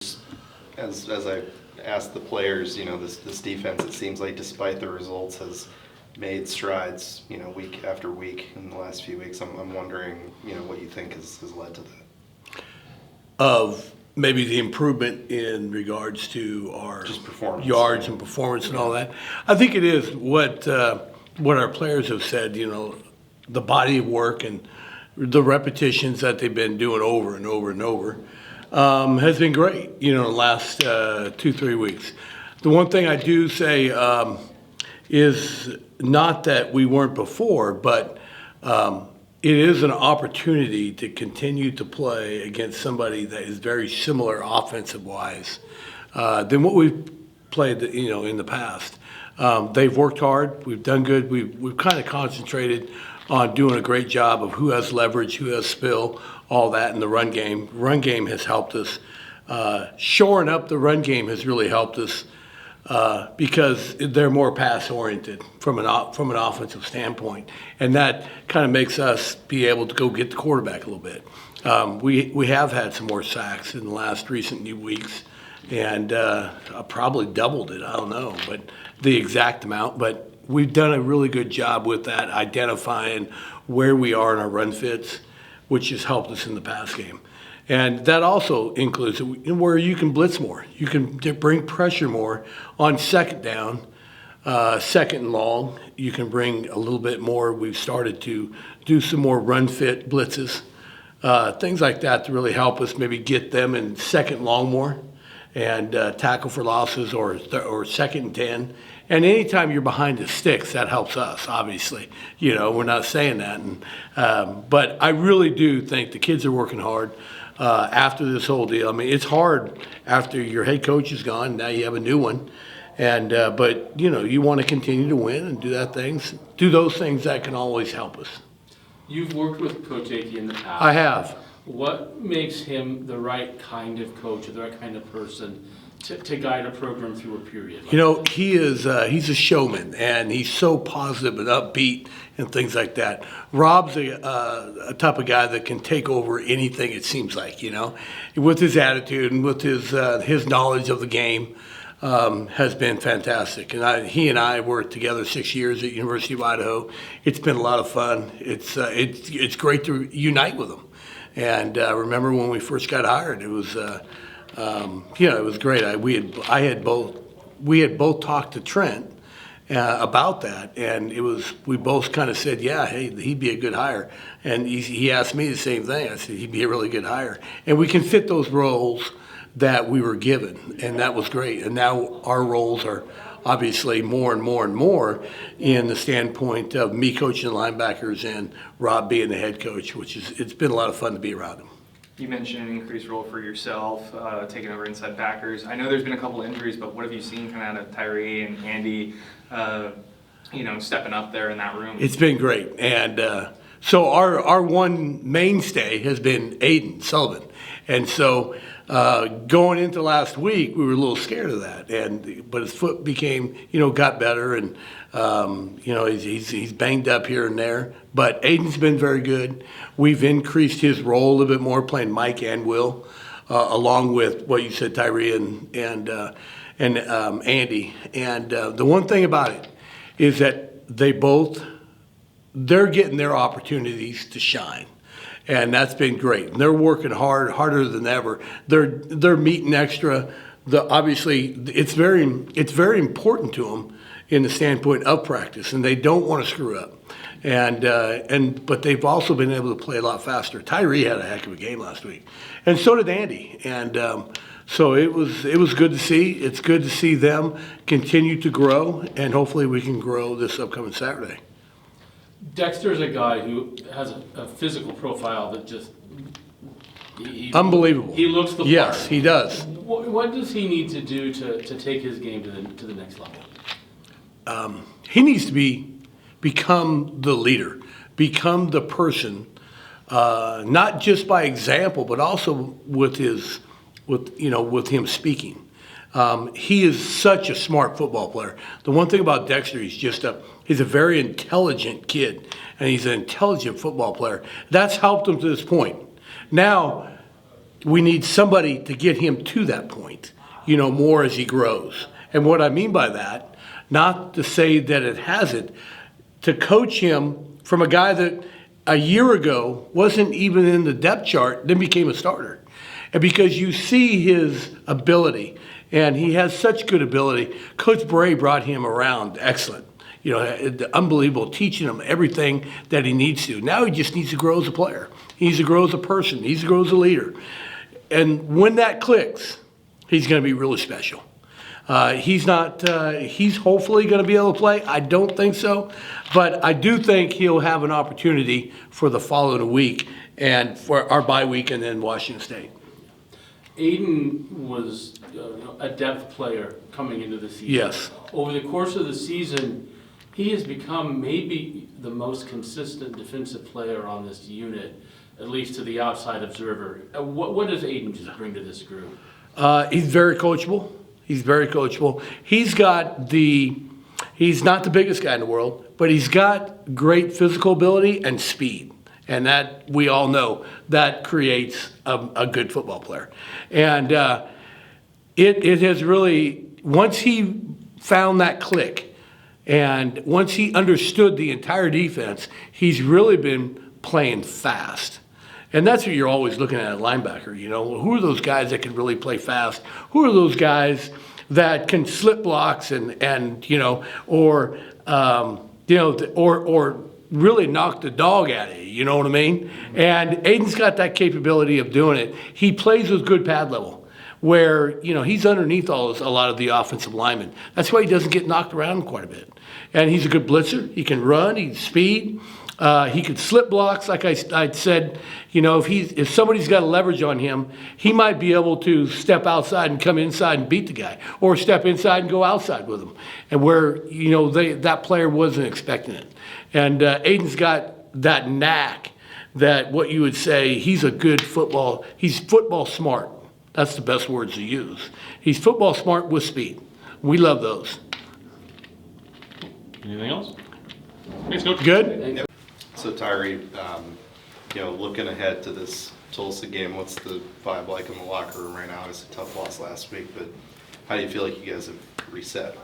As I asked the players, this defense, it seems like despite the results, has made strides, week after week in the last few weeks. I'm wondering, what you think has led to that. Of maybe the improvement in regards to our Just performance, yards and performance and all that. I think it is what our players have said. The body of work and the repetitions that they've been doing over and over and over has been great. The last 2-3 weeks. The one thing I do say is not that we weren't before, but it is an opportunity to continue to play against somebody that is very similar offensive-wise than what we've played, in the past. They've worked hard. We've done good. We've kind of concentrated on doing a great job of who has leverage, who has spill, all that in the run game. Run game has helped us. Shoring up the run game has really helped us because they're more pass-oriented from an offensive standpoint. And that kind of makes us be able to go get the quarterback a little bit. We have had some more sacks in the last recent weeks, and probably doubled it. I don't know, but the exact amount. But we've done a really good job with that, identifying where we are in our run fits, which has helped us in the pass game. And that also includes where you can blitz more. You can bring pressure more on second down, second and long. You can bring a little bit more. We've started to do some more run fit blitzes, things like that to really help us maybe get them in second long more and tackle for losses or second and 10. And anytime you're behind the sticks, that helps us, obviously. We're not saying that. But I really do think the kids are working hard. After this whole deal. I mean, it's hard after your head coach is gone. Now you have a new one, and but you want to continue to win and do those things that can always help us. You've worked with Coach Aiden in the past. I have. What makes him the right kind of coach or the right kind of person to guide a program through a period? He is he's a showman, and he's so positive and upbeat and things like that. Rob's a type of guy that can take over anything, it seems like, with his attitude and with his knowledge of the game has been fantastic. And he and I worked together 6 years at University of Idaho. It's been a lot of fun. It's great to unite with him. And remember when we first got hired, it was it was great. We had both talked to Trent about that, and we both kind of said, yeah, hey, he'd be a good hire. And he asked me the same thing. I said he'd be a really good hire, and we can fit those roles that we were given, and that was great. And now our roles are obviously more and more and more in the standpoint of me coaching the linebackers and Rob being the head coach, it's been a lot of fun to be around him. You mentioned an increased role for yourself, taking over inside backers. I know there's been a couple injuries, but what have you seen kind of out of Tyree and Andy, stepping up there in that room? It's been great. And so our one mainstay has been Aiden Sullivan. And so going into last week, we were a little scared of that. But his foot got better, and he's banged up here and there. But Aiden's been very good. We've increased his role a little bit more, playing Mike and Will, along with what you said, Tyree and Andy. And the one thing about it is that they're getting their opportunities to shine. And that's been great. And they're working harder than ever. They're meeting extra. Obviously, it's very important to them in the standpoint of practice, and they don't want to screw up. But they've also been able to play a lot faster. Tyree had a heck of a game last week, and so did Andy. And so it was good to see. It's good to see them continue to grow, and hopefully we can grow this upcoming Saturday. Dexter's a guy who has a physical profile that just unbelievable. He looks the part. Yes, he does. What does he need to do to take his game to the next level? He needs to become the leader, become the person, not just by example, but also with him speaking. He is such a smart football player. The one thing about Dexter, he's a very intelligent kid, and he's an intelligent football player. That's helped him to this point. Now, we need somebody to get him to that point, more as he grows. And what I mean by that, not to say that it hasn't, to coach him from a guy that a year ago wasn't even in the depth chart, then became a starter. And because you see his ability, and he has such good ability, Coach Bray brought him around excellent. Unbelievable, teaching him everything that he needs to. Now he just needs to grow as a player. He needs to grow as a person. He needs to grow as a leader. And when that clicks, he's going to be really special. He's hopefully going to be able to play. I don't think so. But I do think he'll have an opportunity for the following week and for our bye week and then Washington State. Aiden was a depth player coming into the season. Yes. Over the course of the season, he has become maybe the most consistent defensive player on this unit, at least to the outside observer. What does Aiden just bring to this group? He's very coachable. He's very coachable. He's not the biggest guy in the world, but he's got great physical ability and speed. And that, we all know, that creates a good football player. And it has really, once he found that click, and once he understood the entire defense, he's really been playing fast. And that's what you're always looking at a linebacker. Who are those guys that can really play fast? Who are those guys that can slip blocks or really knock the dog at it? You know what I mean? And Aiden's got that capability of doing it. He plays with good pad level, where he's underneath a lot of the offensive linemen. That's why he doesn't get knocked around quite a bit. And he's a good blitzer. He can run. He's speed. He could slip blocks, like I said. If somebody's got a leverage on him, he might be able to step outside and come inside and beat the guy, or step inside and go outside with him, and where that player wasn't expecting it. And Aiden's got that knack, that what you would say he's a good football. He's football smart. That's the best words to use. He's football smart with speed. We love those. Anything else? Thanks, Coach. Good. So Tyree, looking ahead to this Tulsa game, what's the vibe like in the locker room right now? It was a tough loss last week, but how do you feel like you guys have reset?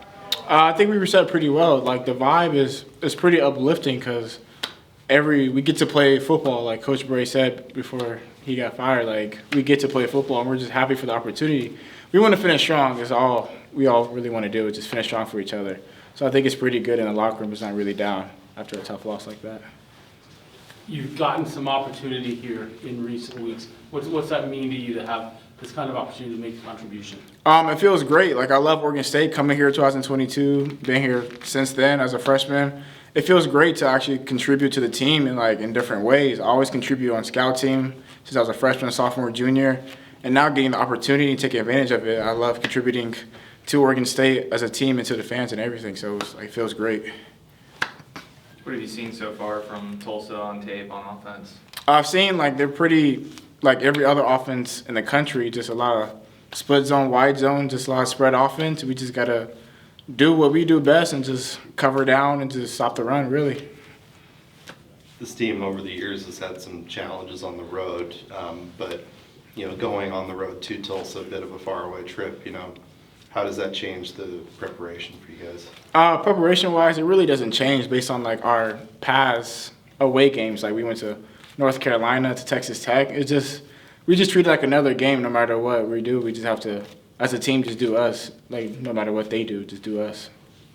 I think we reset pretty well. Like, the vibe is pretty uplifting because we get to play football. Like Coach Bray said before he got fired, like, we get to play football, and we're just happy for the opportunity. We want to finish strong. Is all we all really want to do, is just finish strong for each other. So I think it's pretty good, and the locker room is not really down after a tough loss like that. You've gotten some opportunity here in recent weeks. What's that mean to you to have this kind of opportunity to make a contribution? It feels great. Like, I love Oregon State, coming here 2022, been here since then as a freshman. It feels great to actually contribute to the team in different ways. I always contribute on scout team since I was a freshman, sophomore, junior, and now getting the opportunity to take advantage of it. I love contributing to Oregon State as a team and to the fans and everything, so it feels great. What have you seen so far from Tulsa on tape on offense? I've seen they're pretty like every other offense in the country, just a lot of split zone, wide zone, just a lot of spread offense. We just got to do what we do best and just cover down and just stop the run, really. This team over the years has had some challenges on the road, but going on the road to Tulsa, a bit of a faraway trip, how does that change the preparation for you guys? Preparation-wise, it really doesn't change based on our past away games. Like, we went to North Carolina, to Texas Tech. We just treat it like another game no matter what we do. We just have to, as a team, just do us. No matter what they do, just do us.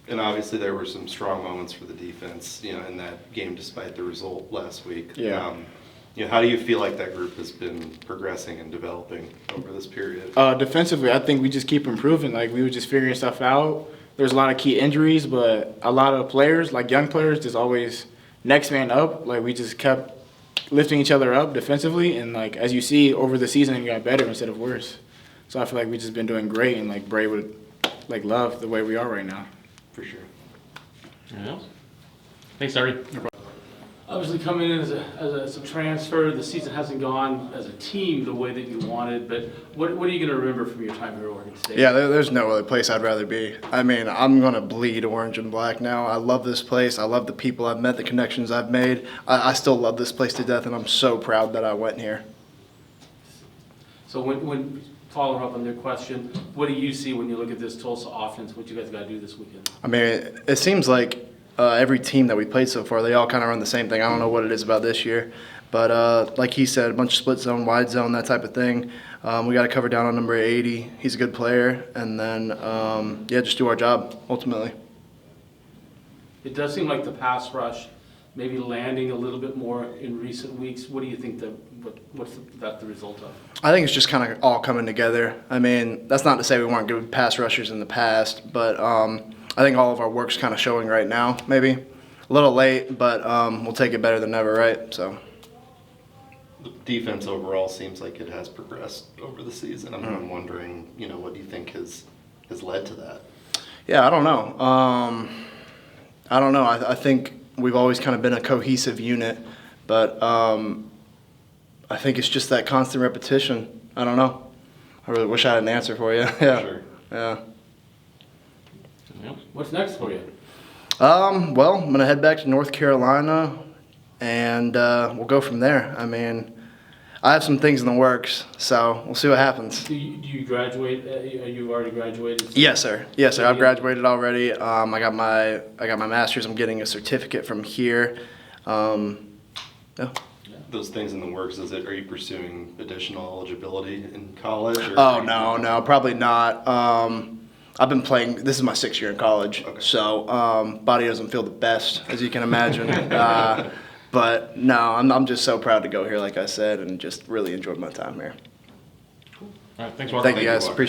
And obviously there were some strong moments for the defense, in that game despite the result last week. Yeah. How do you feel like that group has been progressing and developing over this period? Defensively, I think we just keep improving. We were just figuring stuff out. There's a lot of key injuries, but a lot of players, young players, just always next man up. We just kept lifting each other up defensively, and as you see over the season, it got better instead of worse. So I feel like we've just been doing great, and Bray would love the way we are right now. For sure. Anything else? Thanks, Tyree. Obviously, coming in as a transfer, the season hasn't gone as a team the way that you wanted, but what are you going to remember from your time here at Oregon State? Yeah, there's no other place I'd rather be. I mean, I'm going to bleed orange and black now. I love this place. I love the people I've met, the connections I've made. I still love this place to death, and I'm so proud that I went here. So when following up on their question, what do you see when you look at this Tulsa offense? What you guys got to do this weekend? I mean, it seems like every team that we played so far, they all kind of run the same thing. I don't know what it is about this year. But like he said, a bunch of split zone, wide zone, that type of thing. We got to cover down on number 80. He's a good player. And then, yeah, just do our job, ultimately. It does seem like the pass rush maybe landing a little bit more in recent weeks. What do you think what's that the result of? I think it's just kind of all coming together. I mean, that's not to say we weren't good pass rushers in the past, but I think all of our work's kind of showing right now, maybe. A little late, but we'll take it better than never, right? So. The defense overall seems like it has progressed over the season. I'm wondering, what do you think has led to that? Yeah, I don't know. I think we've always kind of been a cohesive unit, but I think it's just that constant repetition. I don't know. I really wish I had an answer for you. Yeah. Sure. Yeah. What's next for you? Well, I'm gonna head back to North Carolina, and we'll go from there. I mean, I have some things in the works, so we'll see what happens. Do you graduate? You already graduated? Yes, sir. Yes, sir. I've graduated already. I got my master's. I'm getting a certificate from here. Yeah. Those things in the works, are you pursuing additional eligibility in college? Or Oh, no, probably not. I've been playing, this is my 6th year in college, Okay. so body doesn't feel the best, as you can imagine. But no, I'm just so proud to go here, like I said, and just really enjoyed my time here. All right, thanks, Walker. Thank you, guys. Appreciate it.